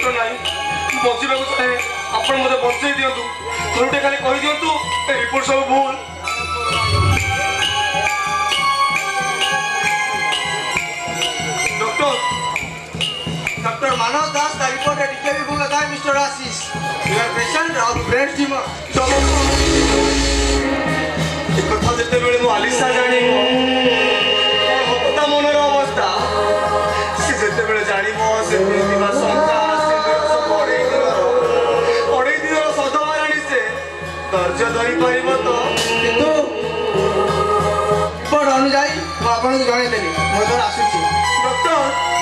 doctor नहीं बचीबा चाहे आपण मते बचई दियंतु थोड़े खाली कहि दियंतु ए रिपोर्ट सब भूल डॉक्टर मानव दास का रिपोर्ट है टिके भी भूल था mister Ashish you are patient of brain tumour एक कथा जते बेले मो आलिसा जानी होता मनर अवस्था से जते बेले जानी मो से दिवा संका से सब पड़े दिन सदवाराणी से धैर्य धरी परिबो तो किंतु बड़ अनुजाई मो आपन को जणे देली मो तो आसीछि डॉक्टर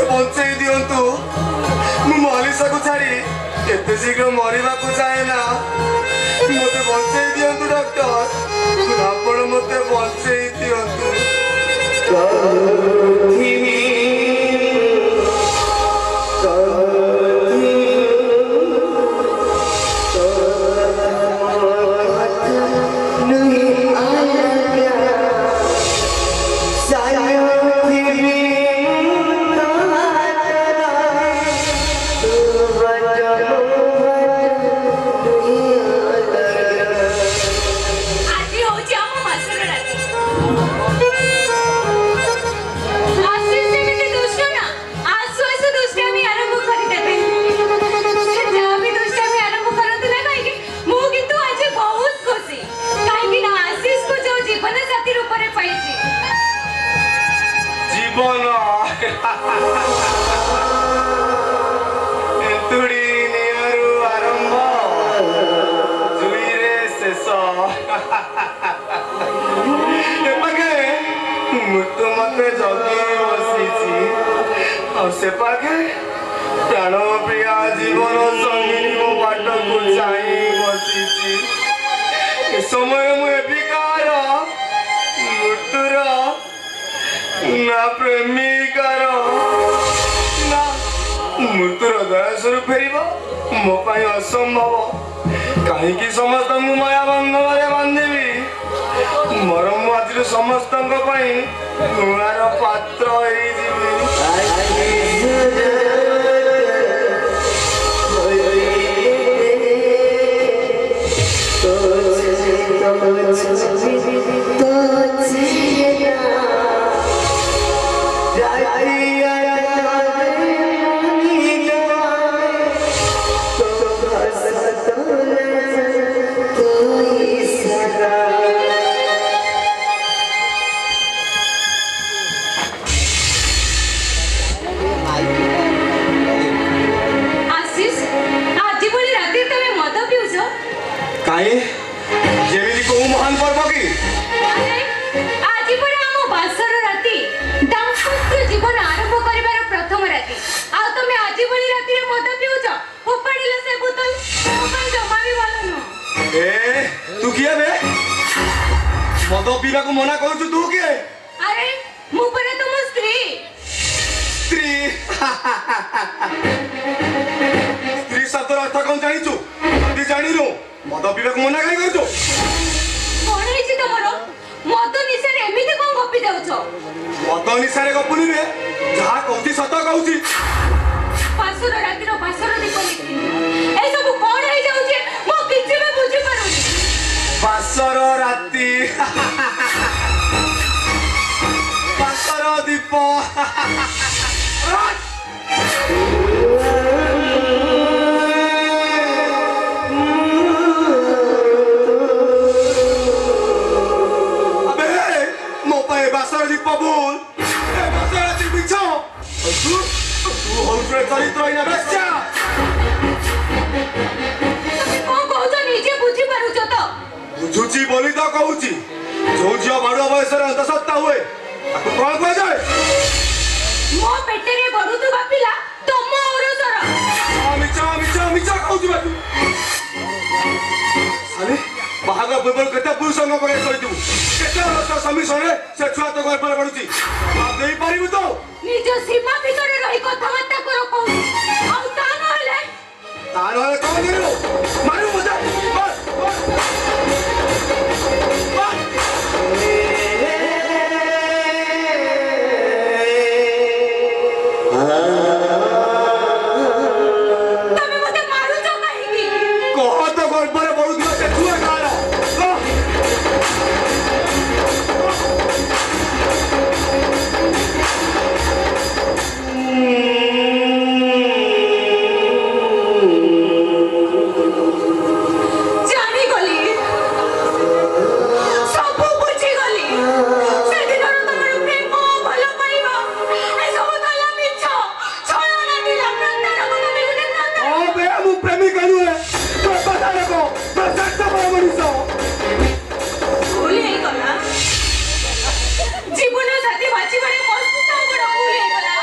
बंचई दिंतु मालिसा को छाड़ी एते शीघ्र मरवा को चाहे ना मत बंचई दिंतु डॉक्टर आपण मत बंचई दिंतु से पाखे प्राण प्रिया जीवन संगिनी मो बाट को चाही बसी समय मुझार मृत्युर ना प्रेमिकार ना मृत्युर दया स्वरूप फेर मो असंभव कहीं समस्त माया बंधन बांधि मोर आज समस्त नुआर पात्र जेमिति को महान पर्व की आज पर हम बासर राती दाम्पत्य जीवन आरंभ करिवार प्रथम राती आ तमे आज बली राती रे मद पिउछ फोपाडिला से बोतल मोबाइल जमा भी वाला न ए तू किए बे मद पीवा को मना कहू तू किए अरे मु परे तुम स्त्री स्त्री स्त्री शब्द अर्थ कौन जानिछु जदी जानिनु मद पीवा को मना काई करछु कोन हेछि तमरो मद निशा रे एमिति कोन गपी जाउछो मद निशा रे गपुनी रे जहा कहूची सत कहूची पासर राती रो पासर दीप लिखि ए सब कोन हे जाउछे मो किछि भी बुझी पारुनी पासर राती पासर दीप बासर दीप बोल बासर राती बिछ तू होलप्रे चरित्र इना बेस्या कोन कहछ निजे बुझी पारुछ त बुझुची बोली तो कहूची जो झियो बड़ बयस रे अंतसत्ता हुए ताको कोन कह जाय मो पेटे रे गडुतुबा पिला तम औरसर मिचा कहूची बातू साले बाहागा बेबल केते पुरुषंग पके सहितु केते वर्ष स्वामी सरे से छुआ तो घर पर पडुची आप देई परिबु तो निज सीमा भीतर रही कथा बार्ता करो कहू आ ता न हले मु प्रेमिका नुहे तो पता रखो तो सत्य बड़ मनुष्य भूल हे गला जीवन साथी बाची बड़े मस्त तो बड़ भूल हे गला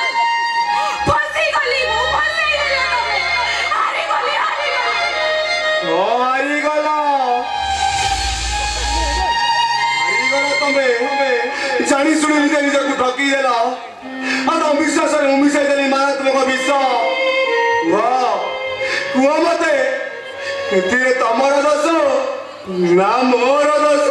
फंसी गली मु फंसी गला तमे हारी गली ओ हारी गला तमे जानी सुनी निजे निजे को ठकी देला और अविश्वास रे उमिसाई देली मारात्मक विष वाह कुआ मते एतिरे तमर दोष ना मोर दोष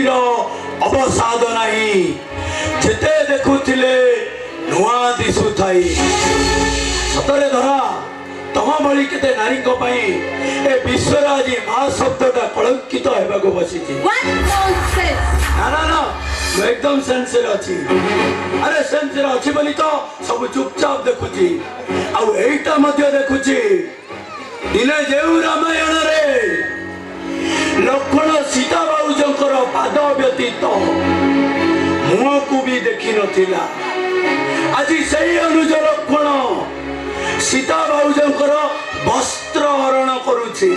अवसाद नहीं जेते देखुथिले नुआ दिसुथाई सतरे धरा तमा बळी केते नारी को पई ए विश्वराजी मा शब्दटा कलंकित हेबाको बसिछि व्हाट नॉनसेंस ना ना मैं एकदम सेंसर अछि अरे सेंसर अछि बोली तो सब चुपचाप देखुछि आ एटा मध्य देखुछि दिने जेउ रामायण रे लक्ष्मण सीता बाबूजंकर पाद व्यतीत मुह को भी देखी नथिला आज सही अनुज लक्ष्मण सीता बाबूजंकर वस्त्र हरण करुछि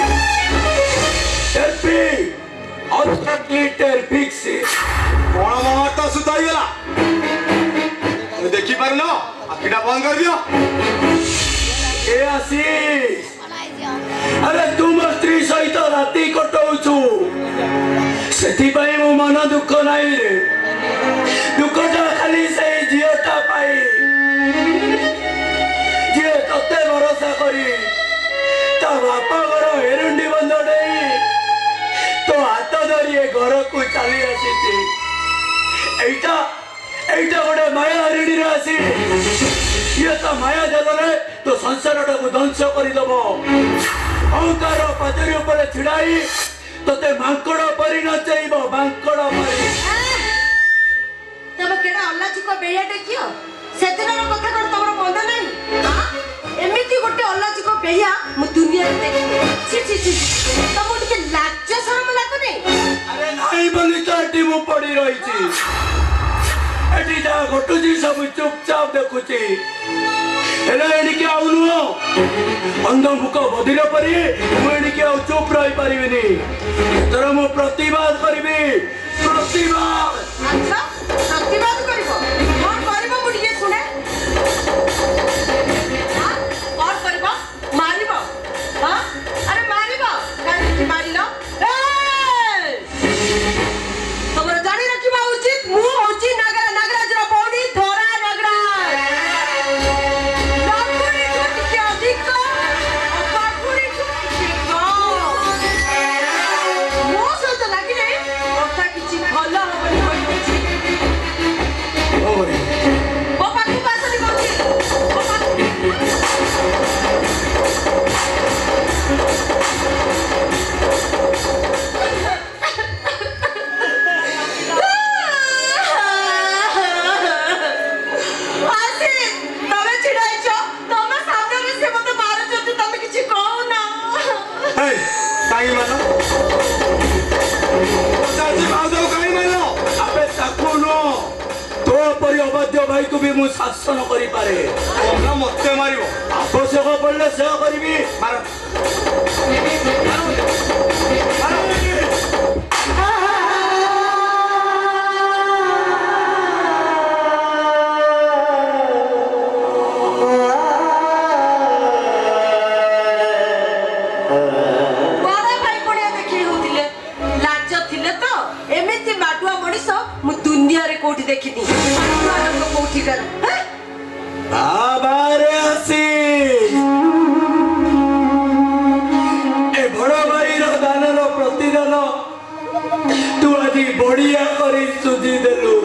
कौन महत्व सुताई गला देखी पार न आखिटा बंद कर दियो ए आशीष अरे तुम स्त्री सहित राति कटौछु सेथिपाई मो मन दुख नाही रे दुखटा खाली से झियोटा पाई जे तते भरोसा करी ता बापा घर हेरुंडी बंद देई तो हाथ धरी ए घर को चली आसीती एटा गोटे माया हरिणी रे आसी ये तो माया जल रे तो संसार को ध्वंस करदेव अहंकार पाचरी ऊपर छिड़ाई तोते मांकड़ परी नचैब मांकड़ परी तब केडा अल्लाची को बेयाटे कियो सेदिनर कथा कोन तमरो मन नाही एमिति गोटे अल्लाची को भैया मु दुनिया देखि छी छी छी तमो के लाज शरम लागो नै अरे नहीं बोली तो एटी मु पड़ी रही छी एटी जा घटुची सब चुपचाप देखुची हेले एनिके आउनु अंध मुख बधिर परी मु एनिके आ चुप रही परिबिनी तर मु प्रतिवाद करबी प्रतिवाद अच्छा प्रतिवाद करिवो कोन करिवो मु ये सुने हां और करिवो मारिवो हां अरे मारिवो काहे मारिलो ए तमरा जानि रखिबा उचित मु होची नागराज रो बौडी थोरा नागराज लाखुरी छुट के अधिक पाखुरी छुट के मो सत लागिले कथा किछि भलो होबनी होइछि ओरे बाबा तू पासली कोछि बाबा अबाध्य भाई को भी मु शासन करि पारे मत मार आवश्यक पड़े से करी देखिनी कोठी कर बाबा रे आसी ए बड़ भाई रो दान रो प्रतिदान तू आदि बढ़िया करी सुझी देलु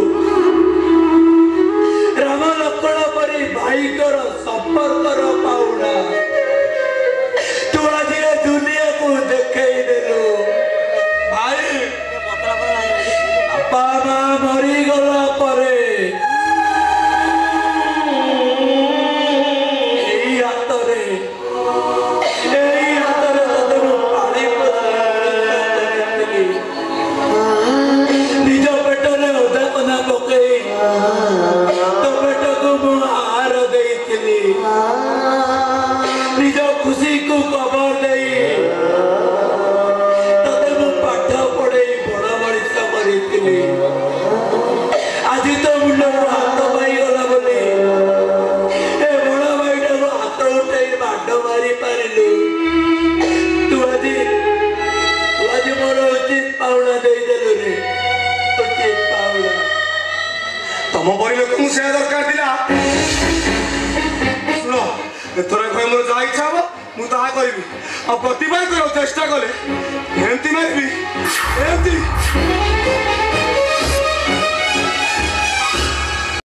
राम लक्ष्मण परी भाई कर संपर्क रो पाउडा तू आदि दुनिया को देखाई देलु भाई बाबा मरी गला परे तुम बड़ी लोक से दरकार दिला शुण एथर कह मोर जहाँ इच्छा हम मुझे करी आ प्रतिवाद कर चेष्टा कले एमती मारबी एमती